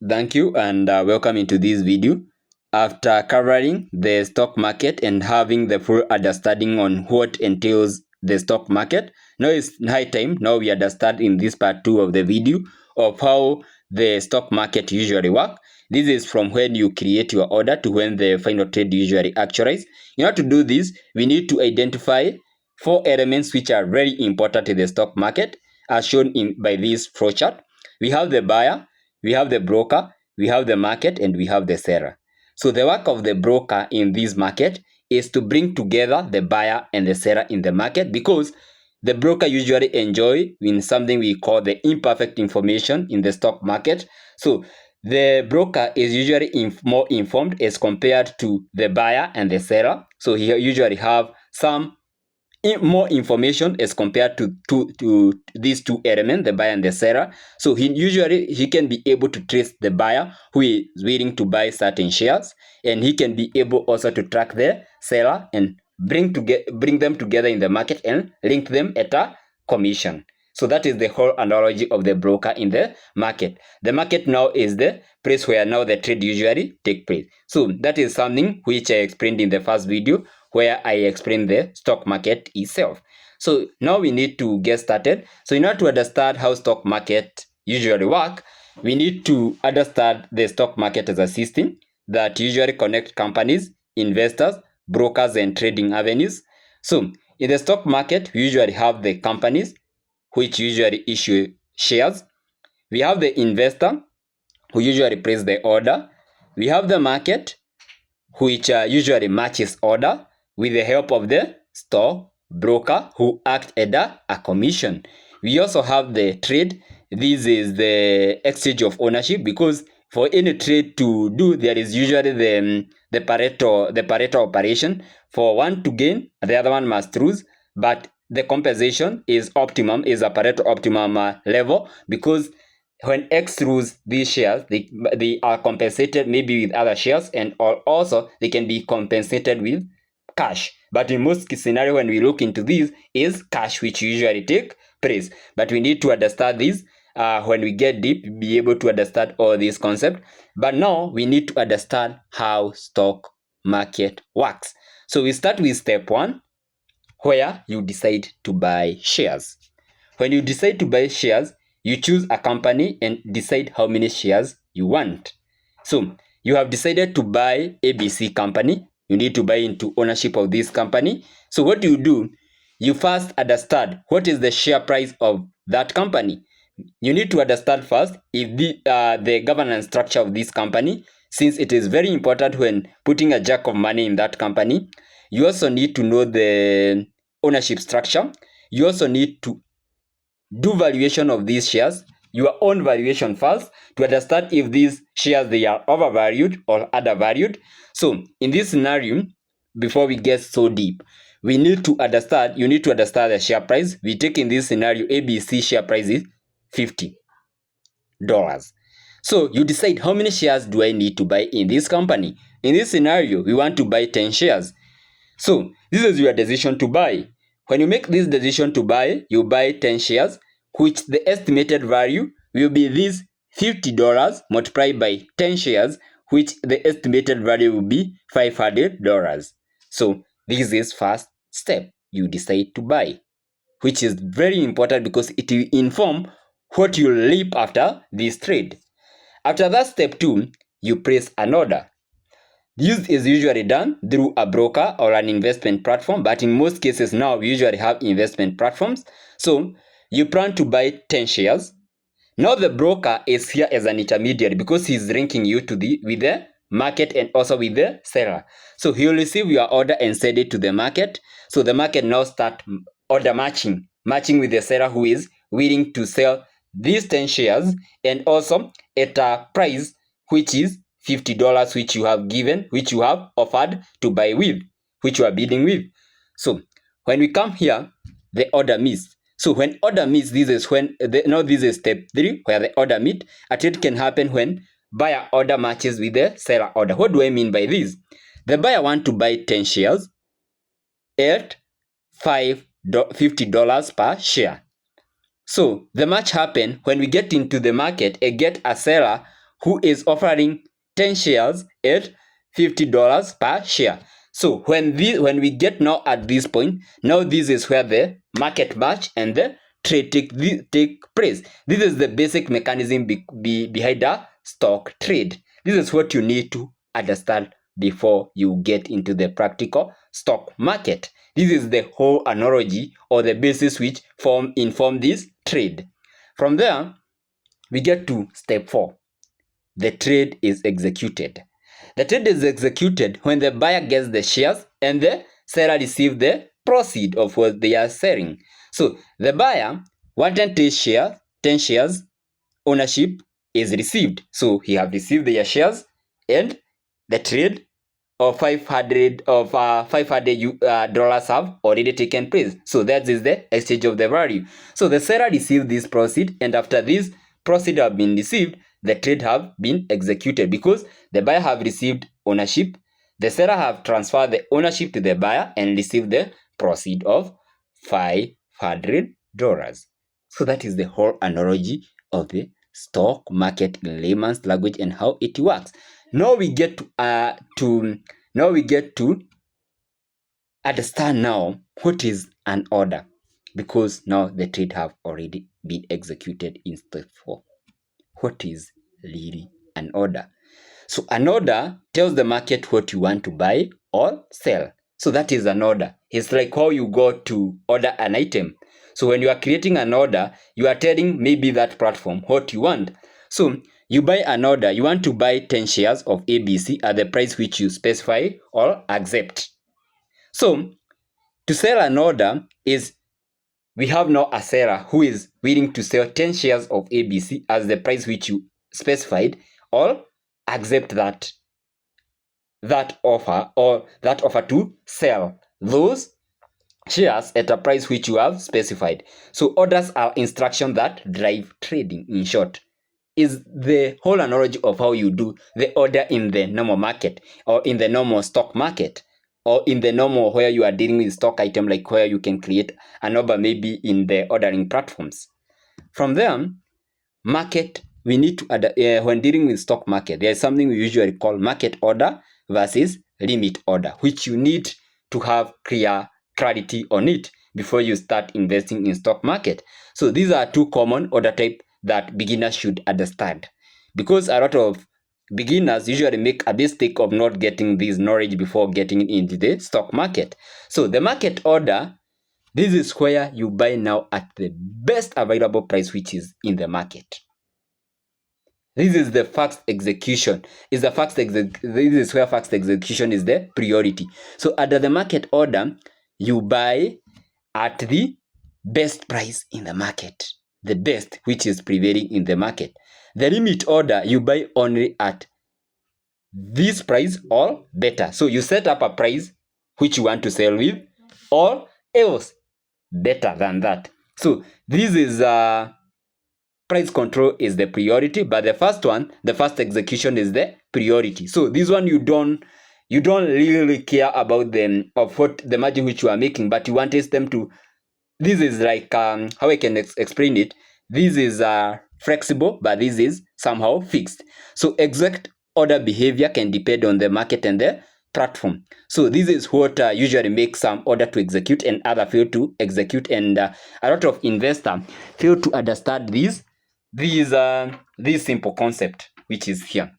Thank you and welcome into this video. After covering the stock market and having the full understanding on what entails the stock market, now it's high time. Now we understand in this part 2 of the video of how the stock market usually work. This is from when you create your order to when the final trade usually actualizes. In order to do this, we need to identify 4 elements which are very important in the stock market as shown by this flow chart. We have the buyer, we have the broker, we have the market, and we have the seller. So the work of the broker in this market is to bring together the buyer and the seller in the market, because the broker usually enjoy in something we call the imperfect information in the stock market. So the broker is usually more informed as compared to the buyer and the seller. So he usually have some more information as compared to these 2 elements, the buyer and the seller. So he can be able to trace the buyer who is willing to buy certain shares, and he can be able also to track the seller and bring them together in the market and link them at a commission. So that is the whole analogy of the broker in the market. The market now is the place where now the trade usually take place. So that is something which I explained in the first video, where I explained the stock market itself. So now we need to get started. So in order to understand how stock market usually work, we need to understand the stock market as a system that usually connect companies, investors, brokers, and trading avenues. So in the stock market, we usually have the companies which usually issue shares. We have the investor who usually place the order. We have the market which usually matches order with the help of the store broker who act as a commission. We also have the trade. This is the exchange of ownership, because for any trade to do, there is usually the Pareto operation. For one to gain, the other one must lose, but the compensation is a Pareto optimum level, because when X lose these shares, they are compensated maybe with other shares, and also they can be compensated with cash. But in most scenario, when we look into this, is cash which usually take place. But we need to understand this. When we get deep, be able to understand all these concepts. But now we need to understand how stock market works. So we start with step 1, where you decide to buy shares. When you decide to buy shares, you choose a company and decide how many shares you want. So you have decided to buy ABC company. You need to buy into ownership of this company. So what do? You first understand what is the share price of that company. You need to understand first if the governance structure of this company, since it is very important when putting a jack of money in that company. You also need to know the ownership structure. You also need to do valuation of these shares, your own valuation first, to understand if these shares they are overvalued or undervalued. So in this scenario, before we get so deep, you need to understand the share price. We take in this scenario ABC share price is $50. So you decide how many shares do I need to buy in this company. In this scenario, we want to buy 10 shares. So this is your decision to buy. When you make this decision to buy, you buy 10 shares, which the estimated value will be this $50 multiplied by 10 shares, which the estimated value will be $500. So this is first step. You decide to buy, which is very important because it will inform what you leap after this trade. After that, step 2, you place an order. This is usually done through a broker or an investment platform, but in most cases now we usually have investment platforms. So you plan to buy 10 shares. Now the broker is here as an intermediary because he's linking you with the market and also with the seller. So he will receive your order and send it to the market. So the market now start order matching with the seller who is willing to sell these 10 shares, and also at a price which is $50, which you have offered to buy with, which you are bidding with. So when we come here, the order meets. So when order meets, this is step 3, where the order meet. A trade can happen when buyer order matches with the seller order. What do I mean by this? The buyer want to buy 10 shares at $50 per share. So the match happen when we get into the market and get a seller who is offering 10 shares at $50 per share. So when we get now at this point, now this is where the market match and the trade take place. This is the basic mechanism behind a stock trade. This is what you need to understand before you get into the practical stock market. This is the whole analogy or the basis which inform this trade. From there, we get to step 4. The trade is executed. The trade is executed when the buyer gets the shares and the seller receives the proceed of what they are selling. So the buyer wanted 10 shares, ownership is received. So he have received their shares and the trade of $500 dollars have already taken place. So that is the exchange of the value. So the seller received this proceed, and after this proceed have been received, the trade have been executed because the buyer have received ownership, the seller have transferred the ownership to the buyer and received the proceed of $500. So that is the whole analogy of the stock market in layman's language and how it works. Now we get to understand now what is an order, because now the trade have already been executed in step 4. What is really an order? So an order tells the market what you want to buy or sell. So that is an order. It's like how you go to order an item. So when you are creating an order, you are telling maybe that platform what you want. So you buy an order, you want to buy 10 shares of ABC at the price which you specify or accept. So to sell an order is we have now a seller who is willing to sell 10 shares of ABC as the price which you specified or accept that offer to sell those shares at a price which you have specified. So orders are instructions that drive trading. In short, is the whole analogy of how you do the order in the normal market or in the normal stock market or in the normal where you are dealing with stock item, like where you can create an order maybe in the ordering platforms. From there, market, we need to when dealing with stock market, there is something we usually call market order versus limit order, which you need to have clarity on it before you start investing in stock market. So these are two common order type that beginners should understand, because a lot of beginners usually make a mistake of not getting this knowledge before getting into the stock market. So the market order, this is where you buy now at the best available price which is in the market. This is the fast execution. This is where fast execution is the priority. So under the market order, you buy at the best price in the market, the best which is prevailing in the market. The limit order, you buy only at this price or better. So you set up a price which you want to sell with, or else better than that. So this is price control is the priority, but the first execution is the priority. So this one you don't really care about them of what the margin which you are making, but you want them to. This is like how I can explain it. This is flexible, but this is somehow fixed. So exact order behavior can depend on the market and the platform. So this is what usually makes some order to execute and other fail to execute, and a lot of investors fail to understand this simple concept which is here.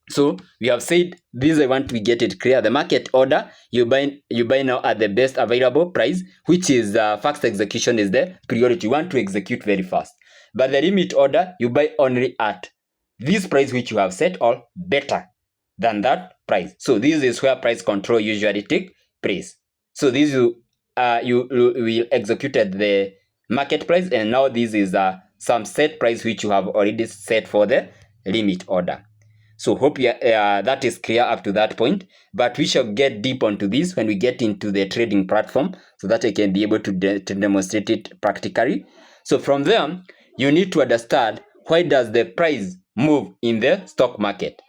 So we have said this, I want to get it clear. The market order, you buy now at the best available price, which is fast execution is the priority. You want to execute very fast. But the limit order, you buy only at this price which you have set or better than that price. So this is where price control usually take place. So this you will execute at the market price, and now this is some set price which you have already set for the limit order. So hope that is clear up to that point, but we shall get deep onto this when we get into the trading platform so that I can be able to demonstrate it practically. So from there, you need to understand, why does the price move in the stock market?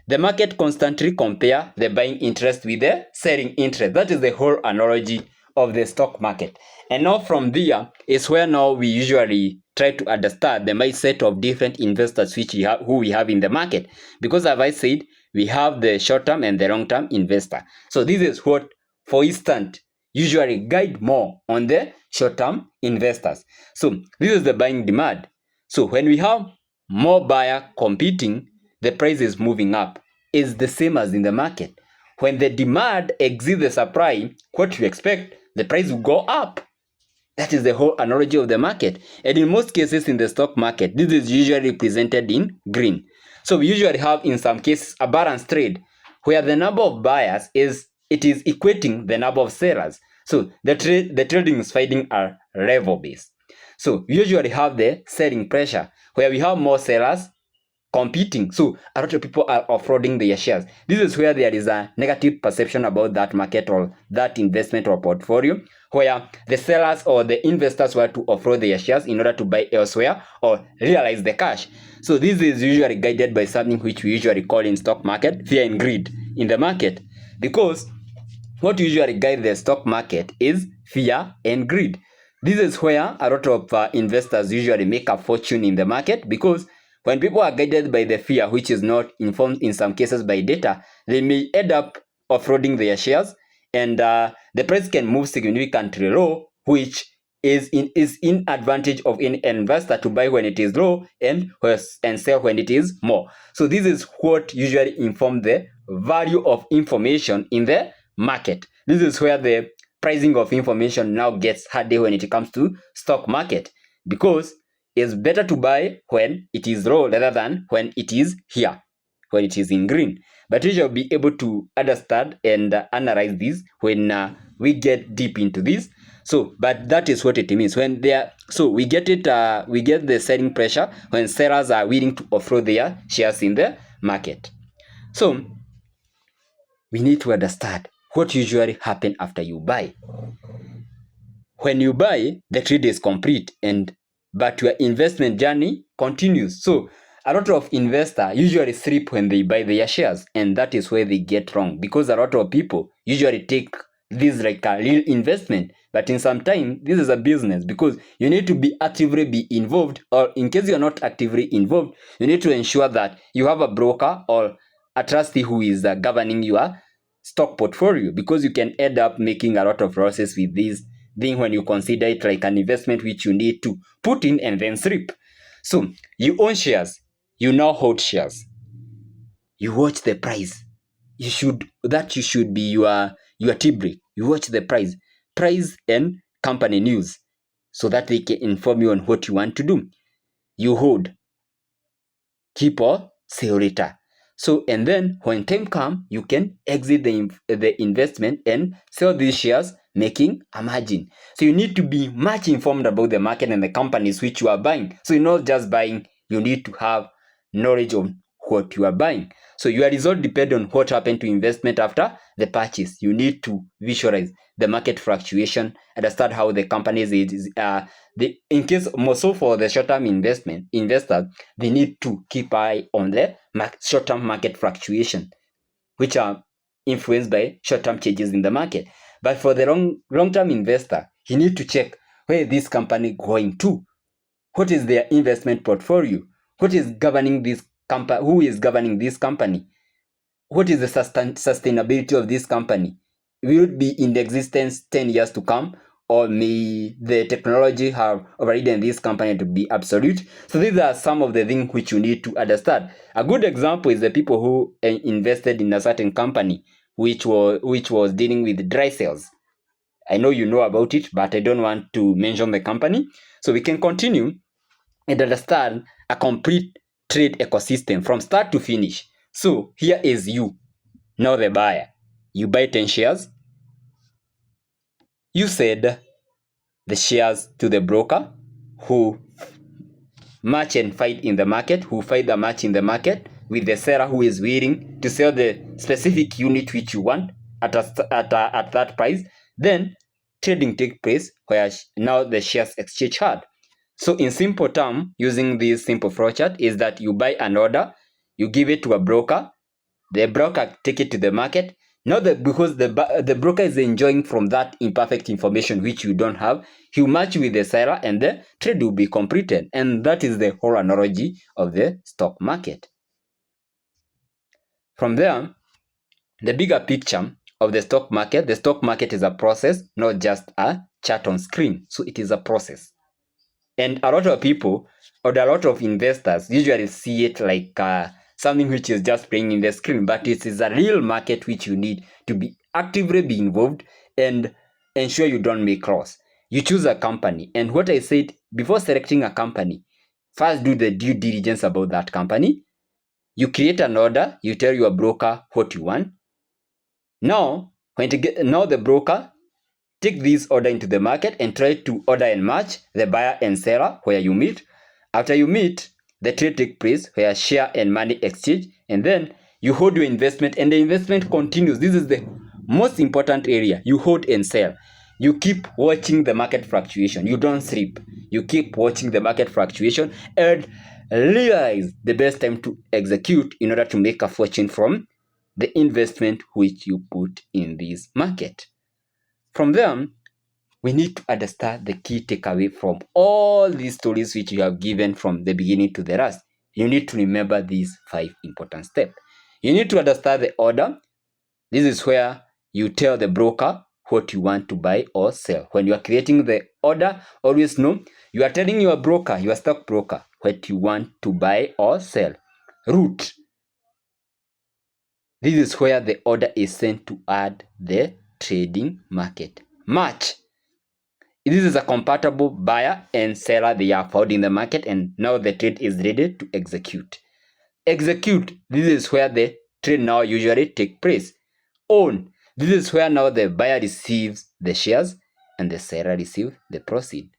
The market constantly compare the buying interest with the selling interest. That is the whole analogy of the stock market. And now from there is where now we usually try to understand the mindset of different investors who we have in the market. Because as I said, we have the short-term and the long-term investor. So this is what, for instance, usually guide more on the short-term investors. So this is the buying demand. So when we have more buyer competing, the price is moving up. It's the same as in the market. When the demand exceeds the supply, what you expect, the price will go up. That is the whole analogy of the market. And in most cases in the stock market, this is usually represented in green. So we usually have, in some cases, a balanced trade where the number of buyers is equating the number of sellers. So the trading is finding a level base. So we usually have the selling pressure where we have more sellers competing. So a lot of people are offloading their shares. This is where there is a negative perception about that market or that investment or portfolio, where the sellers or the investors were to offload their shares in order to buy elsewhere or realize the cash. So this is usually guided by something which we usually call in stock market fear and greed in the market, because what usually guides the stock market is fear and greed. This is where a lot of investors usually make a fortune in the market, because when people are guided by the fear, which is not informed in some cases by data, they may end up offloading their shares, and the price can move significantly low, which is in advantage of an investor to buy when it is low and sell when it is more. So this is what usually informs the value of information in the market. This is where the pricing of information now gets harder when it comes to stock market, because it's better to buy when it is low rather than when it is here, when it is in green. But we shall be able to understand and analyze this when we get deep into this. So, but that is what it means when they are. So we get it. We get the selling pressure when sellers are willing to offload their shares in the market. So we need to understand what usually happens after you buy. When you buy, the trade is complete, but your investment journey continues. So a lot of investors usually sleep when they buy their shares, and that is where they get wrong, because a lot of people usually take this like a real investment, but in some time this is a business, because you need to be actively involved, or in case you're not actively involved, you need to ensure that you have a broker or a trustee who is governing your stock portfolio, because you can end up making a lot of losses with this thing when you consider it like an investment which you need to put in and then sleep. So you own shares, you now hold shares, you watch the price. You should be your T-break. You watch the price and company news, so that they can inform you on what you want to do. You hold, keep or sell later. So, and then when time comes, you can exit the investment and sell these shares, making a margin. So you need to be much informed about the market and the companies which you are buying. So you're not just buying, you need to have knowledge of what you are buying. So your result depends on what happened to investment after the purchase. You need to visualize the market fluctuation, understand how the companies in case more so for the short-term investors, they need to keep eye on the short-term market fluctuation, which are influenced by short-term changes in the market. But for the long-term investor, he need to check where this company going to. What is their investment portfolio? What is governing this company? Who is governing this company? What is the sustainability of this company? Will it be in existence 10 years to come, or may the technology have overridden this company to be absolute? So these are some of the things which you need to understand. A good example is the people who invested in a certain company which was dealing with dry cells. I know you know about it, but I don't want to mention the company. So we can continue and understand a complete trade ecosystem from start to finish. So here is you, now the buyer. You buy 10 shares. You said the shares to the broker who match and fight in the market, who fight the match in the market with the seller who is willing to sell the specific unit which you want at that price. Then trading takes place where now the shares exchange hard. So in simple term, using this simple flowchart is that you buy an order, you give it to a broker, the broker take it to the market. Now that because the broker is enjoying from that imperfect information which you don't have, he'll match with the seller and the trade will be completed. And that is the whole analogy of the stock market. From there, the bigger picture of the stock market is a process, not just a chart on screen. So it is a process. And a lot of people or a lot of investors usually see it like something which is just playing in the screen, but it is a real market which you need to be actively be involved and ensure you don't make loss. You choose a company, and what I said before selecting a company, first do the due diligence about that company. You create an order, you tell your broker what you want. Now the broker take this order into the market and try to order and match the buyer and seller where you meet. After you meet, the trade takes place where share and money exchange, and then you hold your investment and the investment continues. This is the most important area. You hold and sell. You keep watching the market fluctuation. You don't sleep. You keep watching the market fluctuation and realize the best time to execute in order to make a fortune from the investment which you put in this market. From there, we need to understand the key takeaway from all these stories which you have given from the beginning to the last. You need to remember these 5 important steps. You need to understand the order. This is where you tell the broker what you want to buy or sell. When you are creating the order, always know you are telling your broker, your stock broker, what you want to buy or sell. Route. This is where the order is sent to add the trading market. Match. This is a compatible buyer and seller. They are found in the market and now the trade is ready to execute. Execute. This is where the trade now usually take place. Own. This is where now the buyer receives the shares and the seller receives the proceed.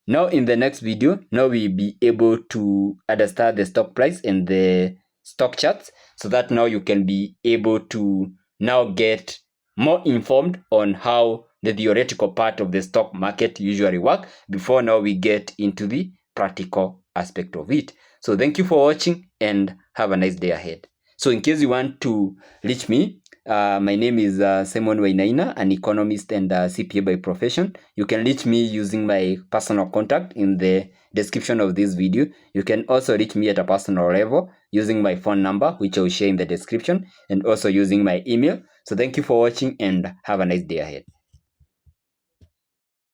Now in the next video, now we'll be able to understand the stock price and the stock charts so that now you can be able to now get more informed on how the theoretical part of the stock market usually work before now we get into the practical aspect of it. So thank you for watching and have a nice day ahead. So in case you want to reach me, my name is Simon Wainaina, an economist and CPA by profession. You can reach me using my personal contact in the description of this video. You can also reach me at a personal level using my phone number, which I will share in the description, and also using my email. So thank you for watching and have a nice day ahead.